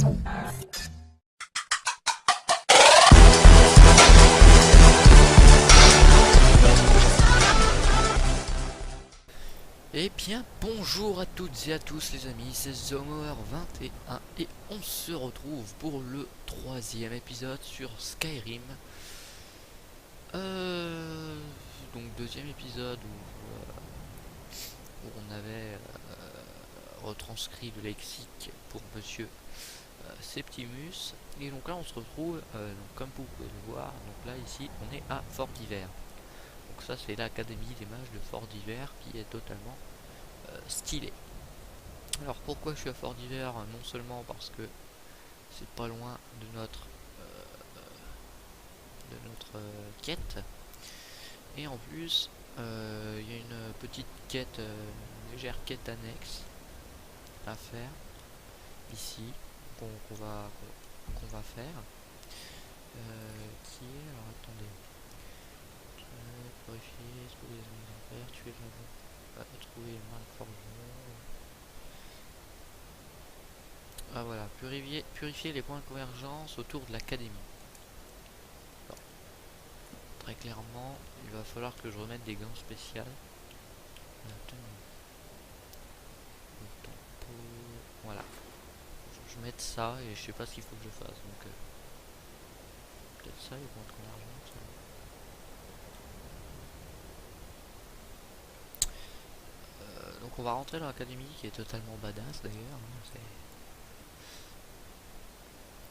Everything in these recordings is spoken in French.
Eh bien bonjour à toutes et à tous les amis, c'est Zomoer21 et on se retrouve pour le troisième épisode sur Skyrim. Donc deuxième épisode où on avait retranscrit le lexique pour monsieur Septimus. Et donc là on se retrouve, donc comme vous pouvez le voir, donc là ici on est à Fort d'Hiver. Donc ça c'est l'académie des mages de Fort d'Hiver qui est totalement stylé. Alors pourquoi je suis à Fort d'Hiver? Non seulement parce que c'est pas loin de notre quête, et en plus il y a une petite quête, une légère quête annexe à faire ici qu'on va faire, qui est, alors attendez, purifier, exploser les ennemis en fer, tuer le dragon, trouver le marque forgeron. Ah voilà, purifier les points de convergence autour de l'académie. Très clairement, il va falloir que je remette des gants spéciales. Voilà. Je mette ça et je sais pas ce qu'il faut que je fasse. Donc peut-être ça, les points de convergence. Donc on va rentrer dans l'académie qui est totalement badass d'ailleurs.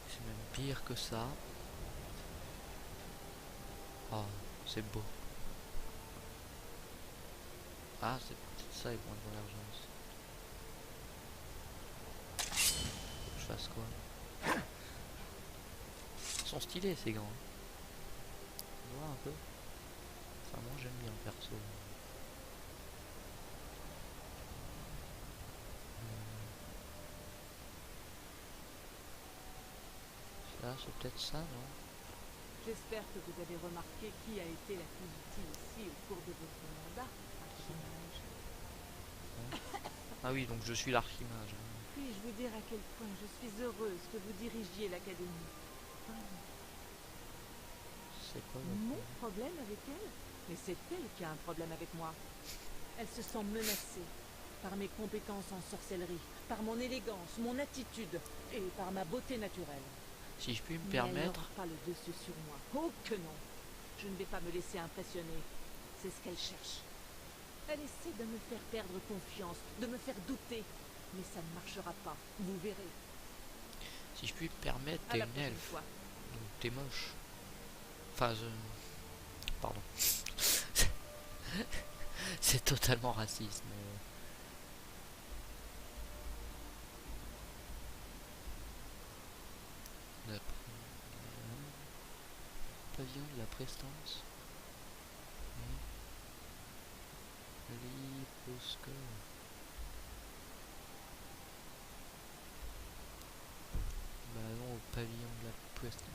C'est même pire que ça. Oh, c'est beau. Ah, c'est peut-être ça les points de convergence. Faut que je fasse quoi? Ils sont stylés ces gants. Tu vois un peu? Enfin moi j'aime bien perso. Là c'est peut-être ça, non? J'espère que vous avez remarqué qui a été la plus utile ici au cours de votre mandat, Archimage. Ah oui, donc je suis l'archimage. Puis-je vous dire à quel point je suis heureuse que vous dirigiez l'académie? C'est quoi Mon problème avec elle? Mais c'est elle qui a un problème avec moi. Elle se sent menacée par mes compétences en sorcellerie, par mon élégance, mon attitude et par ma beauté naturelle. Si je puis me Mais permettre... elle n'aura pas le dessus sur moi. Oh que non! Je ne vais pas me laisser impressionner. C'est ce qu'elle cherche. Elle essaie de me faire perdre confiance, de me faire douter. Mais ça ne marchera pas. Vous verrez. Si je puis me permettre, À t'es la une prochaine elfe. fois. Donc t'es moche. Enfin, pardon. C'est totalement raciste, mais... Pavillon de la prestance. Liposcore. Bah non, au pavillon de la prestance.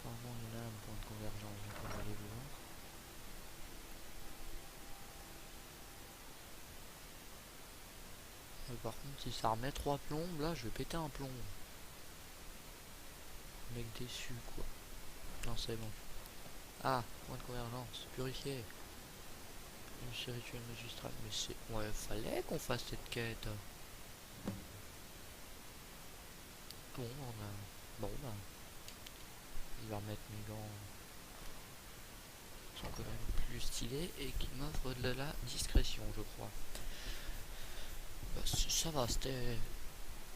Apparemment il y en a un point de convergence, donc on va aller voir. Par contre si ça remet 3 plombes, là je vais péter un plomb. Mec déçu quoi. Non c'est bon. Ah, point de convergence, purifié. Une rituel magistral, mais c'est... Ouais, fallait qu'on fasse cette quête. Bon, on a... Bon, bah... Je vais remettre mes gants. Qui sont quand même plus stylés et qui m'offrent de la discrétion, je crois. Bah, ça va, c'était...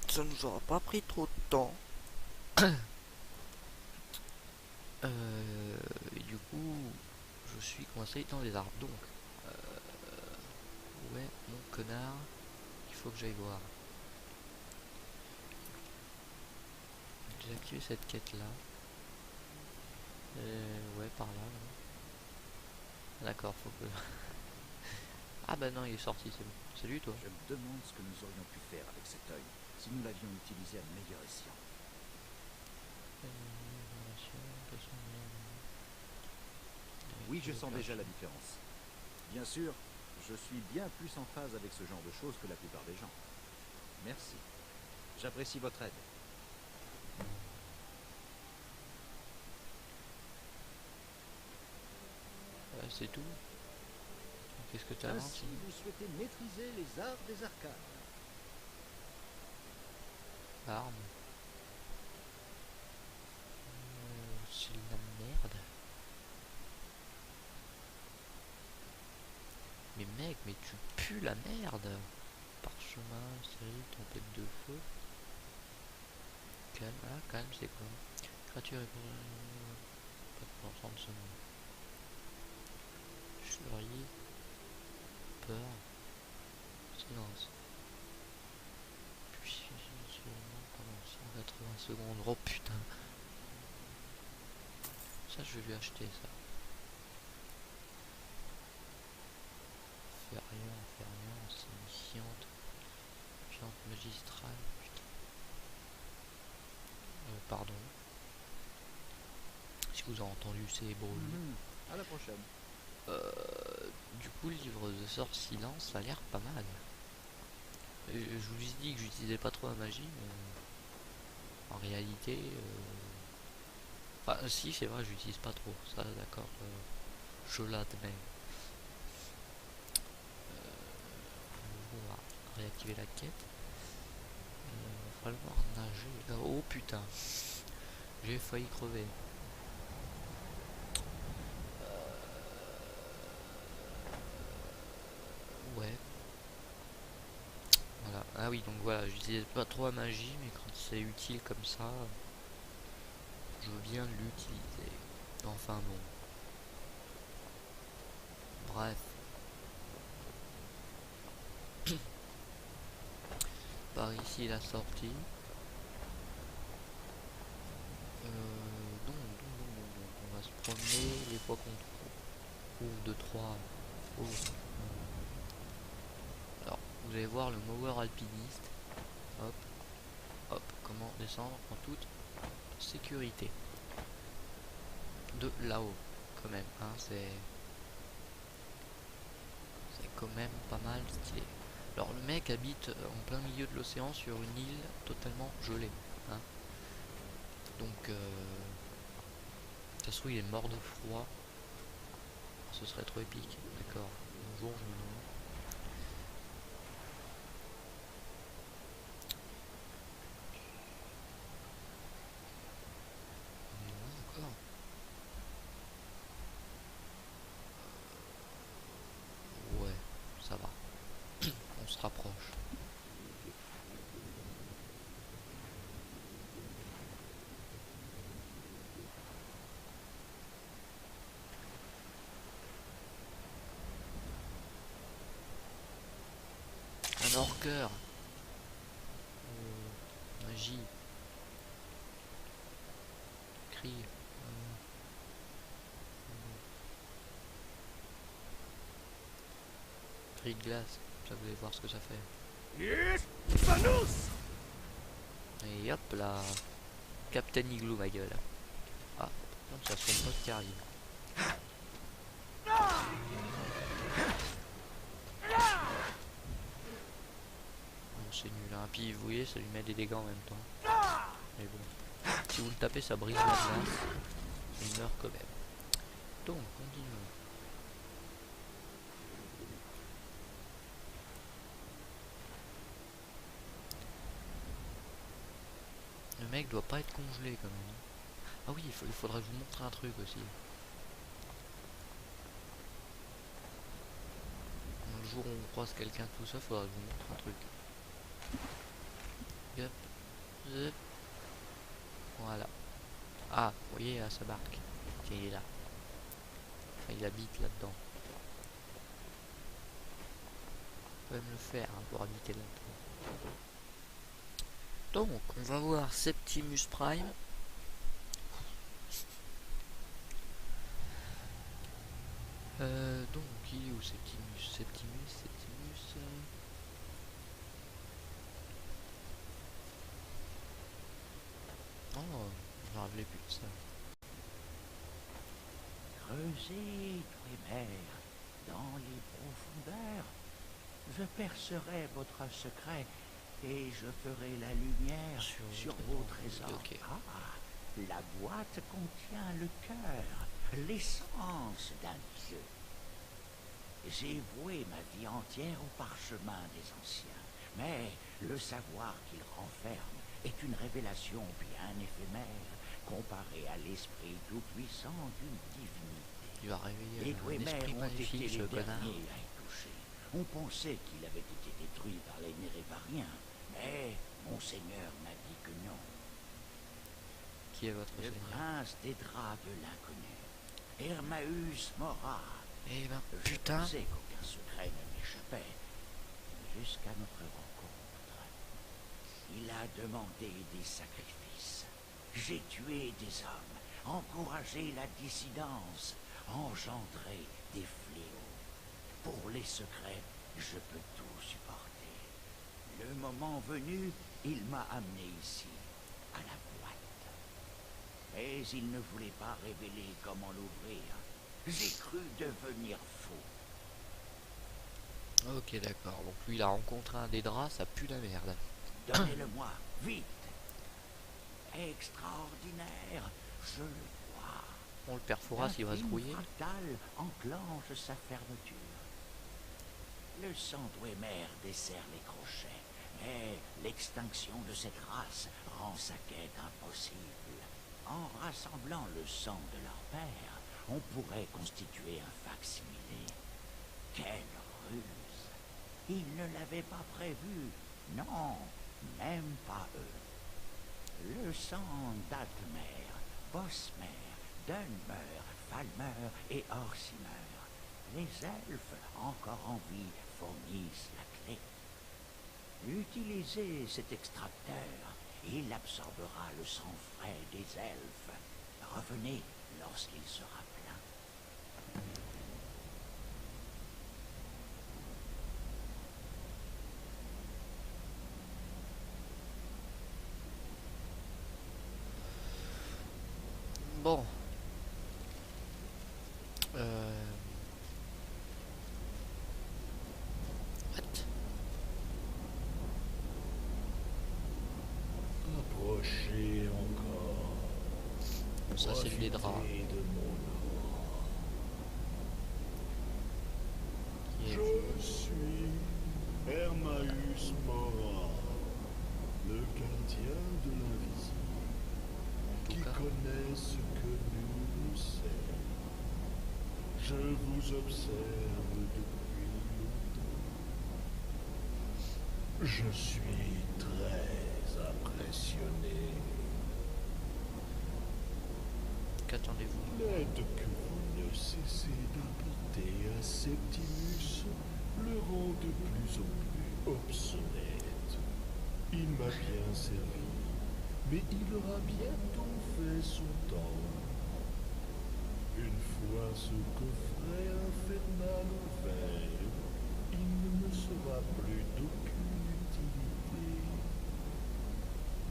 Ça nous aura pas pris trop de temps. Et du coup, je suis coincé dans les arbres. Donc, où est mon connard? Il faut que j'aille voir. J'ai activé cette quête là. Ouais, par là. D'accord, faut que... Ah bah non, il est sorti, c'est bon. Salut toi. Je me demande ce que nous aurions pu faire avec cet œil, si nous l'avions utilisé à meilleur escient. Oui, je sens déjà la différence. Bien sûr, Je suis bien plus en phase avec ce genre de choses que la plupart des gens. Merci. J'apprécie votre aide. C'est tout. Qu'est-ce que tu as Ainsi, vous souhaitez maîtriser les arts des arcanes. Arme. C'est de la merde. Mais mec, mais tu pues la merde. Parchemin, série, tempête de feu. Calme, ah calme, c'est quoi? Créature et pas de l'ensemble de ce monde. Furie, peur, silence. Puis pendant 180 secondes. Oh putain. Ça je vais lui acheter ça. Inférieur, signifiante, fiante magistrale, putain. Pardon. Si vous avez entendu ces bruits. À la prochaine. Du coup, le livre de sort silence, ça a l'air pas mal. Je vous ai dit que j'utilisais pas trop la magie, mais en réalité, enfin, si c'est vrai, j'utilise pas trop. Ça, d'accord, je l'admets. On va réactiver la quête. Il va falloir nager. Oh putain, j'ai failli crever. Ouais. Voilà. Ah oui, donc voilà, j'utilise pas trop la magie, mais quand c'est utile comme ça, je veux bien l'utiliser. Enfin bon. Bref. Par ici la sortie. Donc, on va se promener les fois qu'on trouve 2-3. Oh. Alors, vous allez voir le mower alpiniste. Hop, hop, comment descendre en toute sécurité. De là-haut, quand même, hein, c'est quand même pas mal stylé. Alors le mec habite en plein milieu de l'océan sur une île totalement gelée, hein. Donc ça se trouve il est mort de froid. Ce serait trop épique, d'accord. Bonjour, je me nomme. D'accord. Ouais, ça va. On se rapproche. Un orqueur. Magie. Cri. Cri de glace. Ça, vous allez voir ce que ça fait. Yes, Thanos. Et hop là. Captain Igloo, ma gueule. Ah, donc ça son pote qui arrive. Bon, c'est nul, hein. Puis vous voyez, ça lui met des dégâts en même temps. Mais bon. Si vous le tapez, ça brise la glace. Et il meurt quand même. Donc, continuons. Le mec doit pas être congelé quand même. Ah oui, il faudrait vous montrer un truc aussi. Le jour où on croise quelqu'un tout ça, faudrait vous montrer un truc. Yep. Yep. Voilà. Ah, vous voyez, là, sa barque. Tiens, il est là. Enfin, il habite là-dedans. Faut même le faire hein, pour habiter là-dedans. Donc, on va voir Septimus Prime. Donc, il est où Septimus. Oh, je me rappelais plus de ça. Creusez, tous les mers. Dans les profondeurs, je percerai votre secret et je ferai la lumière sur vos trésors. Ok. Ah, la boîte contient le cœur, l'essence d'un dieu. J'ai voué ma vie entière au parchemin des anciens, mais le savoir qu'il renferme est une révélation bien éphémère comparée à l'esprit tout-puissant d'une divinité. Il va réveiller Les un esprit Dwemer ont été maléfique, ce les connard. derniers à y toucher. On pensait qu'il avait été détruit par les Nérévariens, mais Monseigneur m'a dit que non. Qui est votre Le seigneur? prince des draps de l'inconnu, Hermaeus Mora. Eh ben, Je putain. pensais qu'aucun secret ne m'échappait, jusqu'à notre rencontre. Il a demandé des sacrifices. J'ai tué des hommes, encouragé la dissidence, engendré des fléaux. Pour les secrets, je peux tout supporter. Le moment venu, il m'a amené ici, à la boîte. Mais il ne voulait pas révéler comment l'ouvrir. J'ai cru devenir fou. Ok, d'accord. Donc lui, il a rencontré un des draps, ça pue la merde. Donnez-le-moi, vite. Extraordinaire, je le vois. On le perfora s'il va se rouiller. Fractal enclenche sa fermeture. Le sang Dwemer dessert les crochets, mais l'extinction de cette race rend sa quête impossible. En rassemblant le sang de leur père, on pourrait constituer un facsimilé. Quelle ruse! Ils ne l'avaient pas prévu. Non, même pas eux. Le sang d'Altmer, Bosmer, Dunmer, Falmer et Orsimer. Les elfes, encore en vie, fournissent la clé. Utilisez cet extracteur. Il absorbera le sang frais des elfes. Revenez lorsqu'il sera plein. Bon. What? Approchez encore. Ça, c'est les draps. Profitez de mon aura. Qui est- Je suis Hermaeus Mora, le gardien de l'invisible, En tout qui cas, connaît ce que nul ne sait. Je vous observe depuis longtemps. Je suis très impressionné. qu'attendez-vous? L'aide que vous ne cessez d'apporter à Septimus le rend de plus en plus obsolète. Il m'a bien servi, mais il aura bientôt fait son temps. Une fois ce coffret infernal ouvert, il ne me sera plus d'aucune utilité.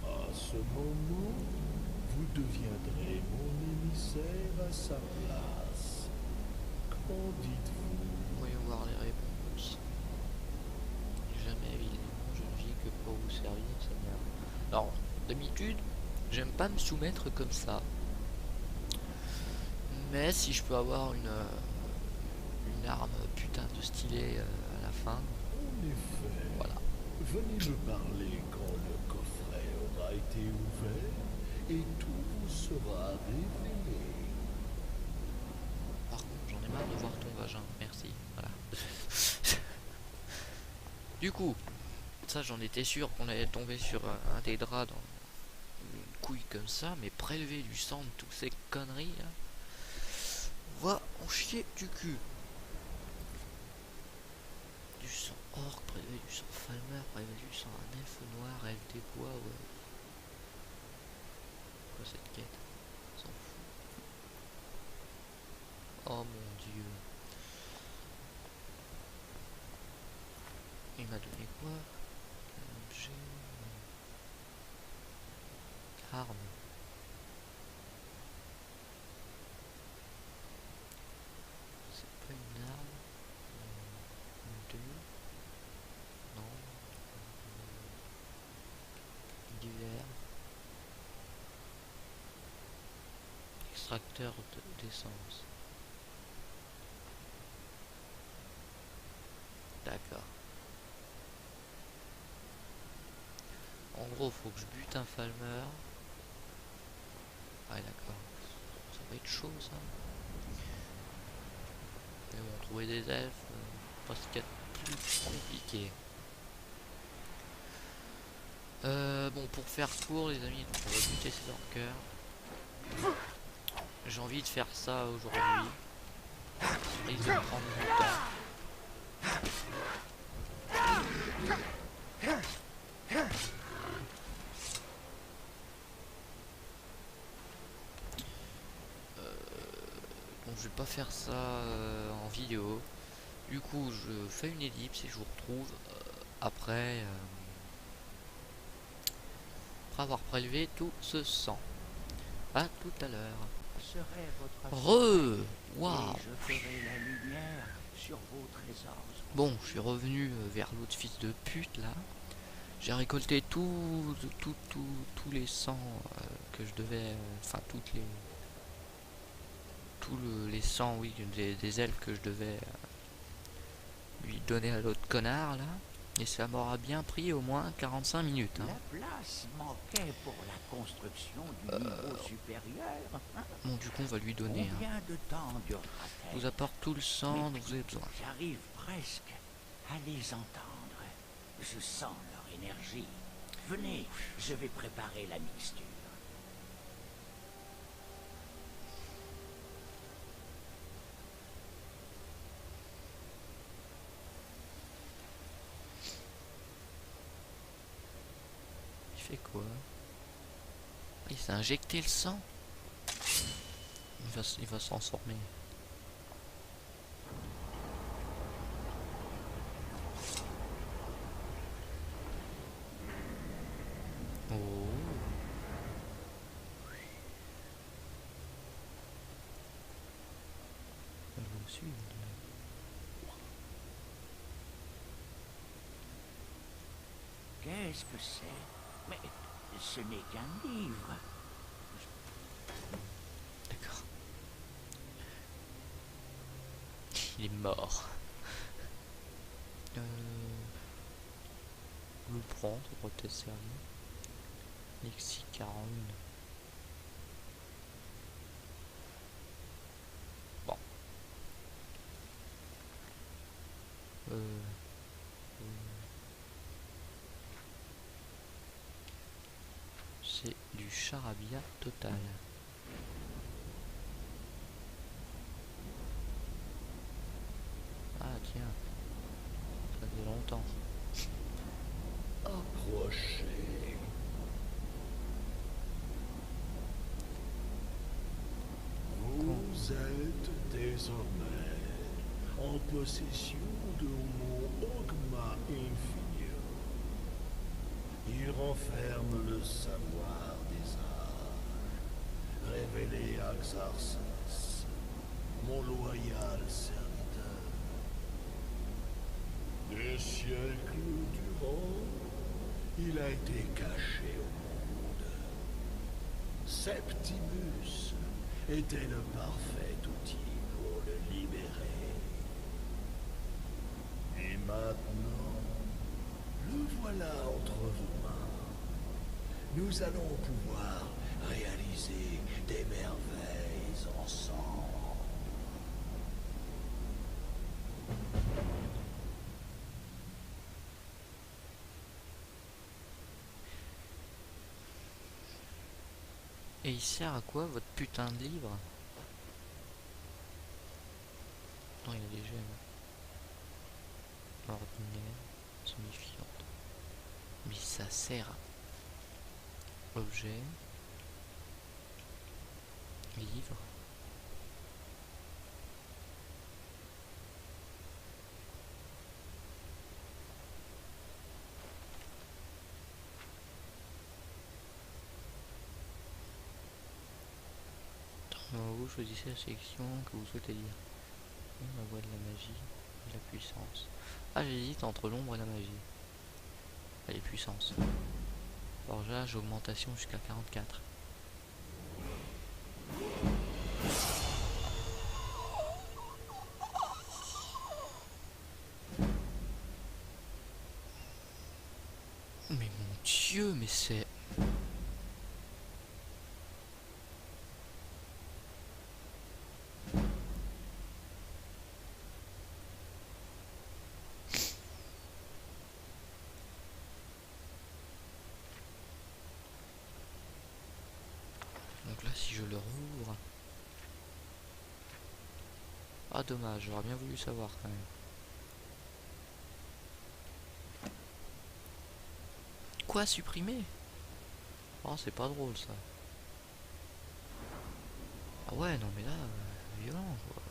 À ce moment, vous deviendrez mon émissaire à sa place. Qu'en dites-vous? Voyons voir les réponses. Jamais évidemment, je ne vis que pour vous servir, Seigneur. Alors, d'habitude, j'aime pas me soumettre comme ça. Mais si je peux avoir une arme putain de stylée à la fin, En effet, voilà. venez me parler quand le coffret aura été ouvert et tout vous sera révélé. Par contre, j'en ai marre de voir ton vagin. Merci. Voilà. Du coup, ça j'en étais sûr qu'on allait tomber sur un des draps dans une couille comme ça, mais prélever du sang de toutes ces conneries là, va en chier du cul. Du sang orc, prélever du sang falmer, prélever du sang un elfe noir, elfe des bois, ouais. Quoi cette quête? On s'en fout. Oh mon dieu. Il m'a donné quoi? Un objet. Arme. C'est pas une arme. extracteur d'essence. D'accord. En gros, faut que je bute un Falmer. Ah d'accord. Ça va être chaud ça. Mais bon, trouver des elfes, pas ce qu'il y a de plus compliqué. Bon, pour faire court les amis, donc on va buter ces orqueurs. J'ai envie de faire ça aujourd'hui. Ça risque de prendre du temps. Donc je vais pas faire ça en vidéo. Du coup je fais une ellipse et je vous retrouve après avoir prélevé tout ce sang. À tout à l'heure. Serait votre Waouh. et je ferai la lumière sur vos trésors. Bon, je suis revenu vers l'autre fils de pute là. J'ai récolté tous les sangs que je devais, enfin les sangs, oui, des elfes que je devais lui donner à l'autre connard là. Et ça m'aura bien pris au moins 45 minutes. Hein. La place manquait pour la construction du niveau supérieur. Bon, du coup, on va lui donner. Combien de temps durera-t-elle? Je vous apporte tout le sang dont vous avez besoin. J'arrive presque à les entendre. Je sens leur énergie. Venez, je vais préparer la mixture. Il fait quoi? Il s'est injecté le sang. Il va se transformer. Oh. Elle va me suivre. Qu'est-ce que c'est? Mais ce n'est qu'un livre. D'accord. Il est mort. Le prendre, ça pourrait peut-être servir. Lexique 41. Bon. C'est du charabia total. Ah tiens, ça fait longtemps. Approchez. Vous êtes désormais en possession de mon Ogma Infinium. Il renferme le savoir des arts, révélé à Xarxes, mon loyal serviteur. Des siècles durant, il a été caché au monde. Septimus était le parfait outil pour le libérer. Et maintenant, le voilà entre vos mains. Nous allons pouvoir réaliser des merveilles ensemble. Et il sert à quoi votre putain de livre? Non, il y a des gemmes. Ordinaire, signifiante. Mais ça sert à objet, livre. En haut, choisissez la sélection que vous souhaitez lire. La voie de la magie et la puissance. Ah, j'hésite entre l'ombre et la magie. Allez, puissance. Forgeage, augmentation jusqu'à 44. Mais mon Dieu, mais c'est... Donc là, si je le rouvre... Ah dommage, j'aurais bien voulu savoir quand même. Quoi, supprimer? Oh, c'est pas drôle ça. Ah ouais, non mais là, violent quoi.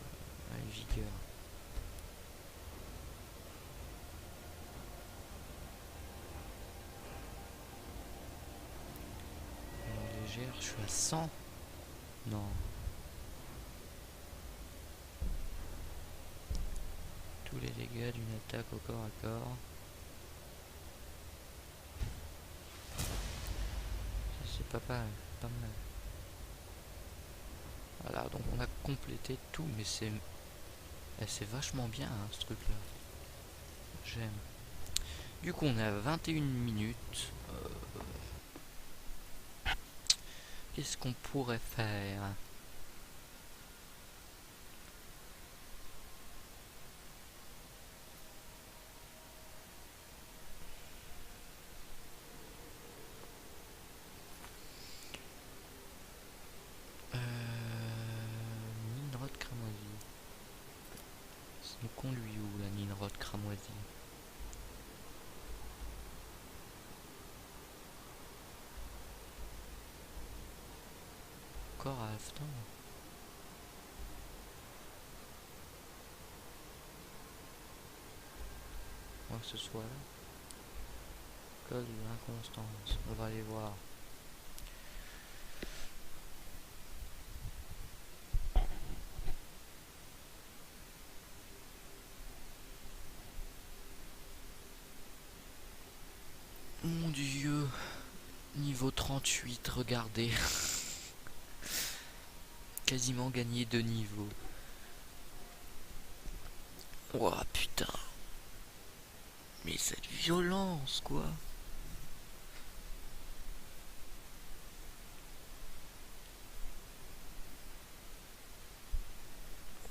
Une vigueur. Légère, je suis à 100. Non. Tous les dégâts d'une attaque au corps à corps. Ça, c'est pas mal, pas mal. Voilà, donc on a complété tout, mais c'est vachement bien hein, ce truc là. J'aime. Du coup on est à 21 minutes. Qu'est-ce qu'on pourrait faire? Ninrod cramoisi. Ça nous conduit où la Ninrod cramoisi? Encore à Afton. On va que ce soit là. Code de l'inconstance. On va aller voir. Mon Dieu. Niveau 38, regardez. Quasiment gagné 2 niveaux. Ouah putain. Mais cette violence quoi.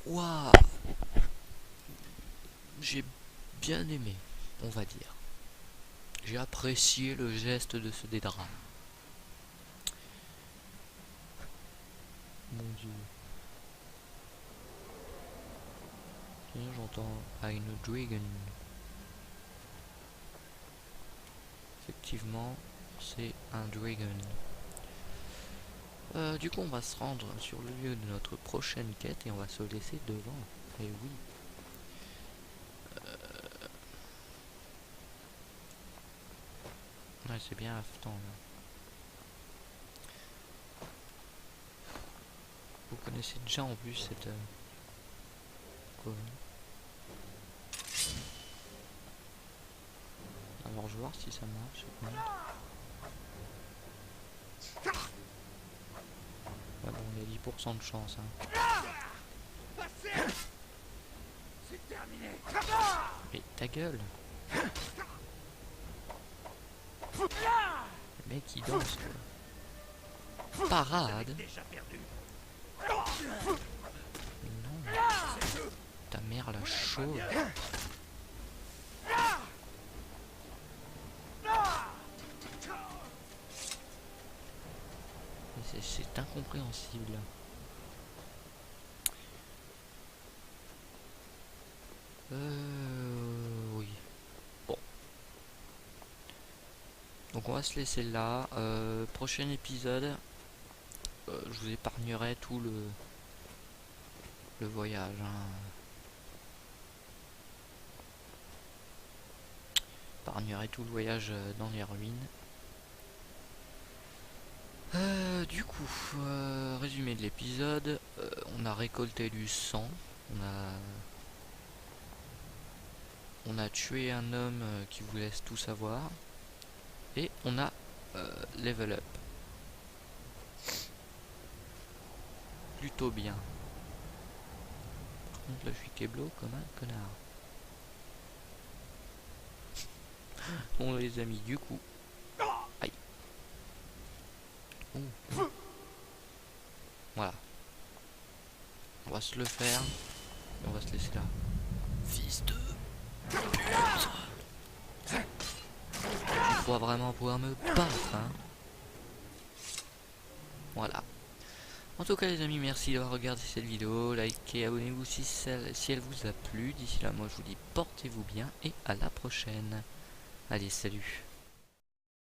Ouah. J'ai bien aimé, on va dire. J'ai apprécié le geste de ce dédrap. Mon Dieu. Tiens, j'entends Ein Dragon. Effectivement, c'est un dragon. Du coup, on va se rendre sur le lieu de notre prochaine quête et on va se laisser devant. Et oui. Ouais, c'est bien Afton là. Vous connaissez déjà en plus cette quoi. Alors je vais voir si ça marche. Ouais, bon, il y a 10% de chance. Hein. C'est terminé. Mais ta gueule. Le mec il danse quoi. Parade. Déjà perdu. Mais non. Ta mère la chaude. C'est incompréhensible. Oui. Bon. Donc on va se laisser là. Prochain épisode, je vous épargnerai tout le voyage. Hein. Épargnerai tout le voyage dans les ruines. Du coup, résumé de l'épisode, on a récolté du sang, on a tué un homme qui vous laisse tout savoir, et on a level up. Plutôt bien. Par contre là je suis keblo comme un connard. Bon les amis, du coup, Ouh. Voilà. On va se le faire. Et on va se laisser là. Fils de... Je crois vraiment pouvoir me battre, hein. Voilà. En tout cas les amis, merci d'avoir regardé cette vidéo. Likez, abonnez-vous si elle vous a plu. D'ici là, moi je vous dis portez-vous bien et à la prochaine. Allez, salut.